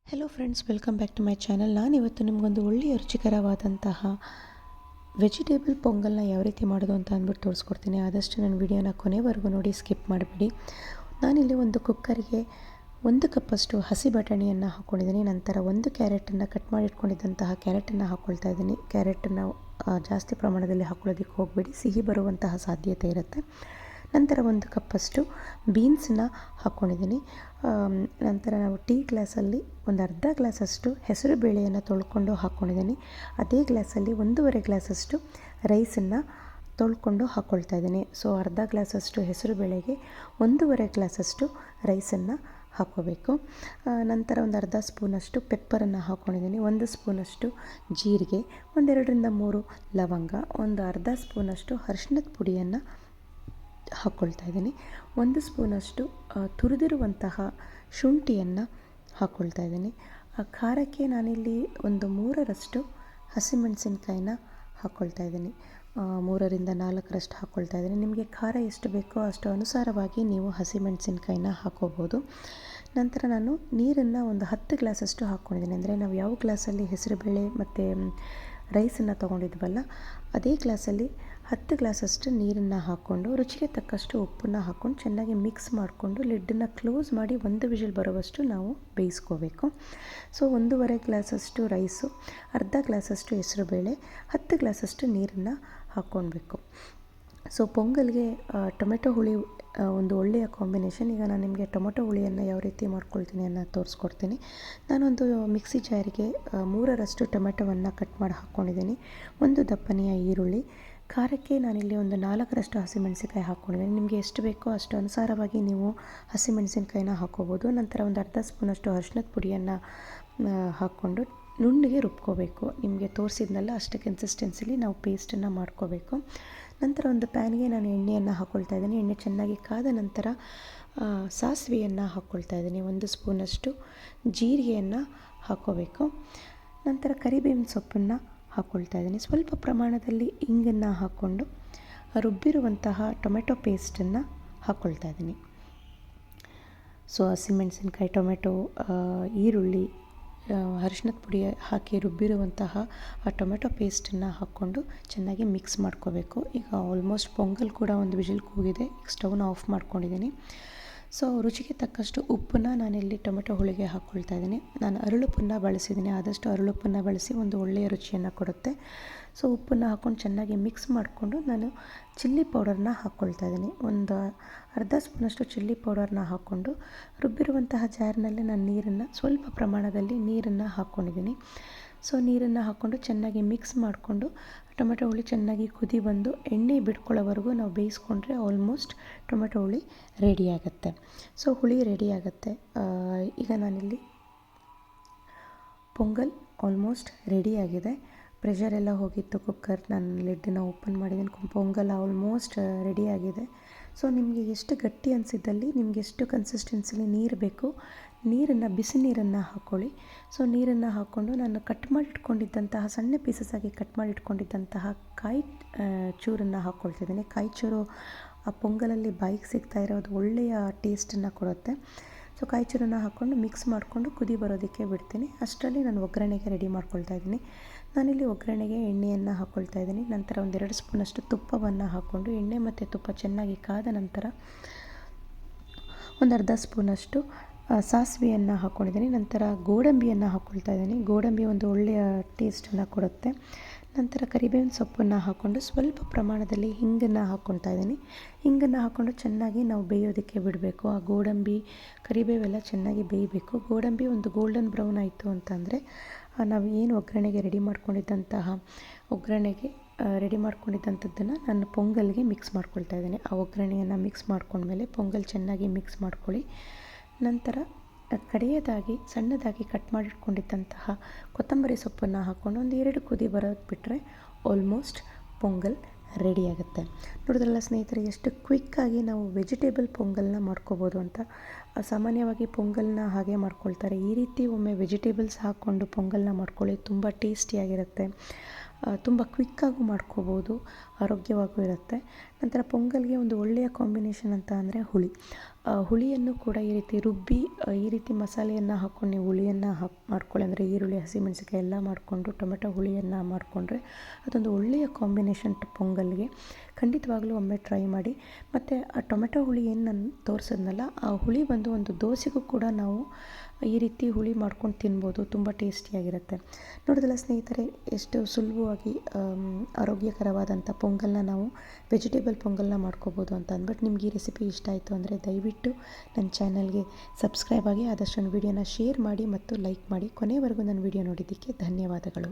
Hello friends, welcome back to my channel. ನಾನಿವತ್ತು ನಿಮಗೊಂದು ಒಳ್ಳೆಯ ರುಚಿಕರವಾದಂತಹ ವೆಜಿಟೇಬಲ್ ಪೊಂಗಲ್ನ ಯಾವ ರೀತಿ ಮಾಡೋದು ಅಂತ ಅಂದ್ಬಿಟ್ಟು ತೋರಿಸ್ಕೊಡ್ತೀನಿ. ಆದಷ್ಟು ನನ್ನ ವಿಡಿಯೋನ ಕೊನೆವರೆಗೂ ನೋಡಿ, ಸ್ಕಿಪ್ ಮಾಡಿಬಿಡಿ. ನಾನಿಲ್ಲಿ ಒಂದು ಕುಕ್ಕರ್ಗೆ 1 ಕಪ್ಪಷ್ಟು ಹಸಿ ಬಟಾಣಿಯನ್ನು ಹಾಕ್ಕೊಂಡಿದ್ದೀನಿ. ನಂತರ 1 ಕ್ಯಾರೆಟನ್ನು ಕಟ್ ಮಾಡಿ ಇಟ್ಕೊಂಡಿದ್ದಂತಹ ಕ್ಯಾರೆಟನ್ನು ಹಾಕ್ಕೊಳ್ತಾ ಇದ್ದೀನಿ. ಕ್ಯಾರೆಟನ್ನು ಜಾಸ್ತಿ ಪ್ರಮಾಣದಲ್ಲಿ ಹಾಕ್ಕೊಳ್ಳೋದಕ್ಕೆ ಹೋಗಬೇಡಿ, ಸಿಹಿ ಬರುವಂತಹ ಸಾಧ್ಯತೆ ಇರುತ್ತೆ. ನಂತರ 1 ಕಪ್ಪಷ್ಟು ಬೀನ್ಸನ್ನ ಹಾಕ್ಕೊಂಡಿದ್ದೀನಿ. ನಂತರ ನಾವು ಟೀ ಗ್ಲಾಸಲ್ಲಿ ಒಂದು ಅರ್ಧ ಗ್ಲಾಸಷ್ಟು ಹೆಸರು ಬೇಳೆಯನ್ನು ತೊಳ್ಕೊಂಡು ಹಾಕ್ಕೊಂಡಿದ್ದೀನಿ. ಅದೇ ಗ್ಲಾಸಲ್ಲಿ 1.5 ಗ್ಲಾಸಷ್ಟು ರೈಸನ್ನು ತೊಳ್ಕೊಂಡು ಹಾಕ್ಕೊಳ್ತಾ ಇದ್ದೀನಿ. ಸೊ ಅರ್ಧ ಗ್ಲಾಸಷ್ಟು ಹೆಸರು ಬೇಳೆಗೆ 1.5 ಗ್ಲಾಸಷ್ಟು ರೈಸನ್ನು ಹಾಕ್ಕೋಬೇಕು. ನಂತರ ಒಂದು ಅರ್ಧ ಸ್ಪೂನಷ್ಟು ಪೆಪ್ಪರನ್ನು ಹಾಕ್ಕೊಂಡಿದ್ದೀನಿ. 1 ಸ್ಪೂನಷ್ಟು ಜೀರಿಗೆ, 2ರಿಂದ 3 ಲವಂಗ, ಒಂದು ಅರ್ಧ ಸ್ಪೂನಷ್ಟು ಅರಿಶಿಣದ ಪುಡಿಯನ್ನು ಹಾಕ್ಕೊಳ್ತಾ ಇದ್ದೀನಿ. 1 ಸ್ಪೂನಷ್ಟು ತುರಿದಿರುವಂತಹ ಶುಂಠಿಯನ್ನು ಹಾಕ್ಕೊಳ್ತಾ ಇದ್ದೀನಿ. ಖಾರಕ್ಕೆ ನಾನಿಲ್ಲಿ ಒಂದು 3ರಷ್ಟು ಹಸಿಮೆಣಸಿನ್ಕಾಯಿನ ಹಾಕ್ಕೊಳ್ತಾ ಇದ್ದೀನಿ. 3ರಿಂದ 4ರಷ್ಟು ಹಾಕ್ಕೊಳ್ತಾ ಇದ್ದೀನಿ. ನಿಮಗೆ ಖಾರ ಎಷ್ಟು ಬೇಕೋ ಅಷ್ಟು ಅನುಸಾರವಾಗಿ ನೀವು ಹಸಿಮೆಣಸಿನ್ಕಾಯಿನ ಹಾಕ್ಕೋಬೋದು. ನಂತರ ನಾನು ನೀರನ್ನು ಒಂದು 10 ಗ್ಲಾಸಷ್ಟು ಹಾಕ್ಕೊಂಡಿದ್ದೀನಿ. ಅಂದರೆ ನಾವು ಯಾವ ಗ್ಲಾಸಲ್ಲಿ ಹೆಸರುಬೇಳೆ ಮತ್ತು ರೈಸನ್ನು ತೊಗೊಂಡಿದ್ವಲ್ಲ, ಅದೇ ಗ್ಲಾಸಲ್ಲಿ 10 ಗ್ಲಾಸಷ್ಟು ನೀರನ್ನು ಹಾಕ್ಕೊಂಡು ರುಚಿಗೆ ತಕ್ಕಷ್ಟು ಉಪ್ಪನ್ನು ಹಾಕ್ಕೊಂಡು ಚೆನ್ನಾಗಿ ಮಿಕ್ಸ್ ಮಾಡಿಕೊಂಡು ಲಿಡ್ಡನ್ನು ಕ್ಲೋಸ್ ಮಾಡಿ 1 ವಿಷಲ್ ಬರುವಷ್ಟು ನಾವು ಬೇಯಿಸ್ಕೋಬೇಕು. ಸೊ 1.5 ಗ್ಲಾಸಷ್ಟು ರೈಸು, ಅರ್ಧ ಗ್ಲಾಸಷ್ಟು ಹೆಸರುಬೇಳೆ, 10 ಗ್ಲಾಸಷ್ಟು ನೀರನ್ನು ಹಾಕ್ಕೊಳ್ಬೇಕು. ಸೊ ಪೊಂಗಲ್ಗೆ ಟೊಮೆಟೊ ಹುಳಿ ಒಂದು ಒಳ್ಳೆಯ ಕಾಂಬಿನೇಷನ್. ಈಗ ನಾನು ನಿಮಗೆ ಟೊಮೆಟೊ ಹುಳಿಯನ್ನು ಯಾವ ರೀತಿ ಮಾಡ್ಕೊಳ್ತೀನಿ ಅನ್ನೋದು ತೋರಿಸ್ಕೊಡ್ತೀನಿ. ನಾನೊಂದು ಮಿಕ್ಸಿ ಜಾರಿಗೆ 3ರಷ್ಟು ಟೊಮೆಟೊವನ್ನು ಕಟ್ ಮಾಡಿ ಹಾಕ್ಕೊಂಡಿದ್ದೀನಿ. 1 ದಪ್ಪನೆಯ ಈರುಳ್ಳಿ, ಖಾರಕ್ಕೆ ನಾನಿಲ್ಲಿ ಒಂದು 4ರಷ್ಟು ಹಸಿಮೆಣಸಿನ್ಕಾಯಿ ಹಾಕ್ಕೊಂಡಿದ್ದೀನಿ. ನಿಮಗೆ ಎಷ್ಟು ಬೇಕೋ ಅಷ್ಟು ಅನುಸಾರವಾಗಿ ನೀವು ಹಸಿಮೆಣಸಿನ್ಕಾಯಿನ ಹಾಕ್ಕೋಬೋದು. ನಂತರ ಒಂದು ಅರ್ಧ ಸ್ಪೂನಷ್ಟು ಅರಿಶಿಣದ ಪುಡಿಯನ್ನು ಹಾಕ್ಕೊಂಡು ನುಣ್ಣಗೆ ರುಬ್ಕೋಬೇಕು. ನಿಮಗೆ ತೋರಿಸಿದ್ನಲ್ಲ ಅಷ್ಟು ಕನ್ಸಿಸ್ಟೆನ್ಸಿಲಿ ನಾವು ಪೇಸ್ಟನ್ನು ಮಾಡ್ಕೋಬೇಕು. ನಂತರ ಒಂದು ಪ್ಯಾನ್ಗೆ ನಾನು ಎಣ್ಣೆಯನ್ನು ಹಾಕ್ಕೊಳ್ತಾ ಇದ್ದೀನಿ. ಎಣ್ಣೆ ಚೆನ್ನಾಗಿ ಕಾದ ನಂತರ ಸಾಸಿವೆಯನ್ನು ಹಾಕ್ಕೊಳ್ತಾ ಇದ್ದೀನಿ. 1 ಸ್ಪೂನಷ್ಟು ಜೀರಿಗೆಯನ್ನು ಹಾಕ್ಕೋಬೇಕು. ನಂತರ ಕರಿಬೇವಿನ ಸೊಪ್ಪನ್ನು ಹಾಕ್ಕೊಳ್ತಾ ಇದ್ದೀನಿ. ಸ್ವಲ್ಪ ಪ್ರಮಾಣದಲ್ಲಿ ಇಂಗನ್ನು ಹಾಕ್ಕೊಂಡು ರುಬ್ಬಿರುವಂತಹ ಟೊಮೆಟೊ ಪೇಸ್ಟನ್ನು ಹಾಕ್ಕೊಳ್ತಾ ಇದ್ದೀನಿ. ಸೊ ಹಸಿಮೆಣಸಿನ್ಕಾಯಿ, ಟೊಮೆಟೊ, ಈರುಳ್ಳಿ, ಅರಿಶಿಣದ ಪುಡಿ ಹಾಕಿ ರುಬ್ಬಿರುವಂತಹ ಆ ಟೊಮೆಟೊ ಪೇಸ್ಟನ್ನು ಹಾಕ್ಕೊಂಡು ಚೆನ್ನಾಗಿ ಮಿಕ್ಸ್ ಮಾಡ್ಕೋಬೇಕು. ಈಗ ಆಲ್ಮೋಸ್ಟ್ ಪೊಂಗಲ್ ಕೂಡ ಒಂದು ವಿಜಿಲ್ ಕೂಗಿದೆ. ಈಗ ಸ್ಟವ್ನ ಆಫ್ ಮಾಡ್ಕೊಂಡಿದ್ದೀನಿ. ಸೊ ರುಚಿಗೆ ತಕ್ಕಷ್ಟು ಉಪ್ಪನ್ನು ನಾನಿಲ್ಲಿ ಟೊಮೆಟೊ ಹುಳಿಗೆ ಹಾಕ್ಕೊಳ್ತಾ ಇದ್ದೀನಿ. ನಾನು ಅರಳುಪ್ಪನ್ನು ಬಳಸಿದ್ದೀನಿ. ಆದಷ್ಟು ಅರಳುಪ್ಪನ್ನು ಬಳಸಿ ಒಂದು ಒಳ್ಳೆಯ ರುಚಿಯನ್ನು ಕೊಡುತ್ತೆ. ಸೊ ಉಪ್ಪನ್ನು ಹಾಕ್ಕೊಂಡು ಚೆನ್ನಾಗಿ ಮಿಕ್ಸ್ ಮಾಡಿಕೊಂಡು ನಾನು ಚಿಲ್ಲಿ ಪೌಡರ್ನ ಹಾಕ್ಕೊಳ್ತಾ ಇದ್ದೀನಿ. ಒಂದು ಅರ್ಧ ಸ್ಪೂನಷ್ಟು ಚಿಲ್ಲಿ ಪೌಡರ್ನ ಹಾಕ್ಕೊಂಡು ರುಬ್ಬಿರುವಂತಹ ಜಾರ್ನಲ್ಲಿ ನಾನು ನೀರನ್ನು ಸ್ವಲ್ಪ ಪ್ರಮಾಣದಲ್ಲಿ ನೀರನ್ನು ಹಾಕ್ಕೊಂಡಿದ್ದೀನಿ. ಸೊ ನೀರನ್ನು ಹಾಕ್ಕೊಂಡು ಚೆನ್ನಾಗಿ ಮಿಕ್ಸ್ ಮಾಡಿಕೊಂಡು ಟೊಮೆಟೊ ಹುಳಿ ಚೆನ್ನಾಗಿ ಕುದಿ ಬಂದು ಎಣ್ಣೆ ಬಿಟ್ಕೊಳ್ಳೋವರೆಗೂ ನಾವು ಬೇಯಿಸ್ಕೊಂಡ್ರೆ ಆಲ್ಮೋಸ್ಟ್ ಟೊಮೆಟೊ ಹುಳಿ ರೆಡಿಯಾಗುತ್ತೆ. ಸೊ ಹುಳಿ ರೆಡಿಯಾಗುತ್ತೆ. ಈಗ ನಾನಿಲ್ಲಿ ಪೊಂಗಲ್ ಆಲ್ಮೋಸ್ಟ್ ರೆಡಿಯಾಗಿದೆ. ಪ್ರೆಷರೆಲ್ಲ ಹೋಗಿತ್ತು ಕುಕ್ಕರ್, ನಾನು ಲಿಡ್ಡನ್ನು ಓಪನ್ ಮಾಡಿದ್ದೀನಿ. ಪೊಂಗಲ್ ಆಲ್ಮೋಸ್ಟ್ ರೆಡಿಯಾಗಿದೆ. ಸೊ ನಿಮಗೆ ಎಷ್ಟು ಗಟ್ಟಿ ಅನಿಸಿದ್ದಲ್ಲಿ, ನಿಮಗೆ ಎಷ್ಟು ಕನ್ಸಿಸ್ಟೆನ್ಸಿಲಿ ನೀರು ಬೇಕು, ನೀರನ್ನು ಬಿಸಿ ನೀರನ್ನು ಹಾಕ್ಕೊಳ್ಳಿ. ಸೊ ನೀರನ್ನು ಹಾಕ್ಕೊಂಡು ನಾನು ಕಟ್ ಮಾಡಿ ಇಟ್ಕೊಂಡಿದ್ದಂತಹ ಸಣ್ಣ ಪೀಸಸ್ ಆಗಿ ಕಟ್ ಮಾಡಿ ಇಟ್ಕೊಂಡಿದ್ದಂತಹ ಕಾಯಿ ಚೂರನ್ನು ಹಾಕ್ಕೊಳ್ತಿದ್ದೀನಿ. ಕಾಯಿ ಚೂರು ಆ ಪೊಂಗಲಲ್ಲಿ ಬಾಯಿಗೆ ಸಿಗ್ತಾ ಇರೋದು ಒಳ್ಳೆಯ ಟೇಸ್ಟನ್ನು ಕೊಡುತ್ತೆ. ಸೊ ಕಾಯಿ ಚೂರನ್ನು ಹಾಕ್ಕೊಂಡು ಮಿಕ್ಸ್ ಮಾಡಿಕೊಂಡು ಕುದಿ ಬರೋದಕ್ಕೆ ಬಿಡ್ತೀನಿ. ಅಷ್ಟರಲ್ಲಿ ನಾನು ಒಗ್ಗರಣೆಗೆ ರೆಡಿ ಮಾಡ್ಕೊಳ್ತಾ ಇದ್ದೀನಿ. ನಾನಿಲ್ಲಿ ಒಗ್ಗರಣೆಗೆ ಎಣ್ಣೆಯನ್ನು ಹಾಕ್ಕೊಳ್ತಾ ಇದ್ದೀನಿ. ನಂತರ 1-2 ಸ್ಪೂನಷ್ಟು ತುಪ್ಪವನ್ನು ಹಾಕ್ಕೊಂಡು ಎಣ್ಣೆ ಮತ್ತು ತುಪ್ಪ ಚೆನ್ನಾಗಿ ಕಾದ ನಂತರ ಒಂದು ಅರ್ಧ ಸ್ಪೂನಷ್ಟು ಸಾಸಿವೆಯನ್ನು ಹಾಕ್ಕೊಂಡಿದ್ದೀನಿ. ನಂತರ ಗೋಡಂಬಿಯನ್ನು ಹಾಕ್ಕೊಳ್ತಾ ಇದ್ದೀನಿ. ಗೋಡಂಬಿ ಒಂದು ಒಳ್ಳೆಯ ಟೇಸ್ಟನ್ನು ಕೊಡುತ್ತೆ. ನಂತರ ಕರಿಬೇವಿನ ಸೊಪ್ಪನ್ನು ಹಾಕ್ಕೊಂಡು ಸ್ವಲ್ಪ ಪ್ರಮಾಣದಲ್ಲಿ ಹಿಂಗನ್ನು ಹಾಕ್ಕೊಳ್ತಾ ಇದ್ದೀನಿ. ಹಿಂಗನ್ನು ಹಾಕ್ಕೊಂಡು ಚೆನ್ನಾಗಿ ನಾವು ಬೇಯೋದಕ್ಕೆ ಬಿಡಬೇಕು. ಆ ಗೋಡಂಬಿ, ಕರಿಬೇವೆಲ್ಲ ಚೆನ್ನಾಗಿ ಬೇಯಬೇಕು. ಗೋಡಂಬಿ ಒಂದು ಗೋಲ್ಡನ್ ಬ್ರೌನ್ ಆಯಿತು ಅಂತಂದರೆ ನಾವು ಏನು ಒಗ್ಗರಣೆಗೆ ರೆಡಿ ಮಾಡ್ಕೊಂಡಿದ್ದಂಥದ್ದನ್ನು ನಾನು ಪೊಂಗಲ್ಗೆ ಮಿಕ್ಸ್ ಮಾಡ್ಕೊಳ್ತಾ ಇದ್ದೀನಿ. ಆ ಒಗ್ಗರಣೆಯನ್ನು ಮಿಕ್ಸ್ ಮಾಡ್ಕೊಂಡ್ಮೇಲೆ ಪೊಂಗಲ್ ಚೆನ್ನಾಗಿ ಮಿಕ್ಸ್ ಮಾಡ್ಕೊಳ್ಳಿ. ನಂತರ ಕಡೆಯದಾಗಿ ಸಣ್ಣದಾಗಿ ಕಟ್ ಮಾಡಿಟ್ಕೊಂಡಿದ್ದಂತಹ ಕೊತ್ತಂಬರಿ ಸೊಪ್ಪನ್ನು ಹಾಕ್ಕೊಂಡು 1-2 ಕುದಿ ಬರೋದು ಬಿಟ್ಟರೆ ಆಲ್ಮೋಸ್ಟ್ ಪೊಂಗಲ್ ರೆಡಿಯಾಗುತ್ತೆ. ನೋಡಿದ್ರಲ್ಲ ಸ್ನೇಹಿತರೆ, ಎಷ್ಟು ಕ್ವಿಕ್ಕಾಗಿ ನಾವು ವೆಜಿಟೇಬಲ್ ಪೊಂಗಲ್ನ ಮಾಡ್ಕೋಬೋದು ಅಂತ. ಸಾಮಾನ್ಯವಾಗಿ ಪೊಂಗಲ್ನ ಹಾಗೆ ಮಾಡ್ಕೊಳ್ತಾರೆ. ಈ ರೀತಿ ಒಮ್ಮೆ ವೆಜಿಟೇಬಲ್ಸ್ ಹಾಕ್ಕೊಂಡು ಪೊಂಗಲ್ನ ಮಾಡ್ಕೊಳ್ಳಿ, ತುಂಬ ಟೇಸ್ಟಿಯಾಗಿರುತ್ತೆ. ತುಂಬ ಕ್ವಿಕ್ಕಾಗೂ ಮಾಡ್ಕೋಬೋದು, ಆರೋಗ್ಯವಾಗೂ ಇರುತ್ತೆ. ನಂತರ ಪೊಂಗಲ್ಗೆ ಒಂದು ಒಳ್ಳೆಯ ಕಾಂಬಿನೇಷನ್ ಅಂತ ಅಂದರೆ ಹುಳಿಯನ್ನು ಕೂಡ ಈ ರೀತಿ ರುಬ್ಬಿ ಈ ರೀತಿ ಮಸಾಲೆಯನ್ನು ಹಾಕ್ಕೊಂಡು ನೀವು ಹುಳಿಯನ್ನು ಮಾಡ್ಕೊಳ್ಳಿ. ಅಂದರೆ ಈರುಳ್ಳಿ, ಹಸಿಮೆಣಸಿನಕಾಯಿ ಎಲ್ಲ ಮಾಡಿಕೊಂಡು ಟೊಮೆಟೊ ಹುಳಿಯನ್ನು ಮಾಡಿಕೊಂಡ್ರೆ ಅದೊಂದು ಒಳ್ಳೆಯ ಕಾಂಬಿನೇಷನ್ ಪೊಂಗಲ್ಗೆ. ಖಂಡಿತವಾಗ್ಲೂ ಒಮ್ಮೆ ಟ್ರೈ ಮಾಡಿ. ಮತ್ತು ಆ ಟೊಮೆಟೊ ಹುಳಿ ಏನು ನಾನು ತೋರಿಸಿದ್ನಲ್ಲ, ಆ ಹುಳಿ ಬಂದು ಒಂದು ದೋಸೆಗೂ ಕೂಡ ನಾವು ಈ ರೀತಿ ಹುಳಿ ಮಾಡ್ಕೊಂಡು ತಿನ್ಬೋದು, ತುಂಬ ಟೇಸ್ಟಿಯಾಗಿರುತ್ತೆ. ನೋಡಿದ್ರಲ್ಲ ಸ್ನೇಹಿತರೆ, ಎಷ್ಟು ಸುಲಭವಾಗಿ ಆರೋಗ್ಯಕರವಾದಂಥ ಪೊಂಗಲ್ನ ನಾವು ವೆಜಿಟೇಬಲ್ ಪೊಂಗಲ್ನ ಮಾಡ್ಕೋಬೋದು ಅಂತ ಅಂದ್ಬಿಟ್ಟು. ನಿಮ್ಗೆ ಈ ರೆಸಿಪಿ ಇಷ್ಟ ಆಯಿತು ಅಂದರೆ ದಯವಿಟ್ಟು ನನ್ನ ಚಾನಲ್ಗೆ ಸಬ್ಸ್ಕ್ರೈಬ್ ಆಗಿ, ಆದಷ್ಟು ನನ್ನ ವೀಡಿಯೋನ ಶೇರ್ ಮಾಡಿ ಮತ್ತು ಲೈಕ್ ಮಾಡಿ. ಕೊನೆವರೆಗೂ ನನ್ನ ವೀಡಿಯೋ ನೋಡಿದ್ದಕ್ಕೆ ಧನ್ಯವಾದಗಳು.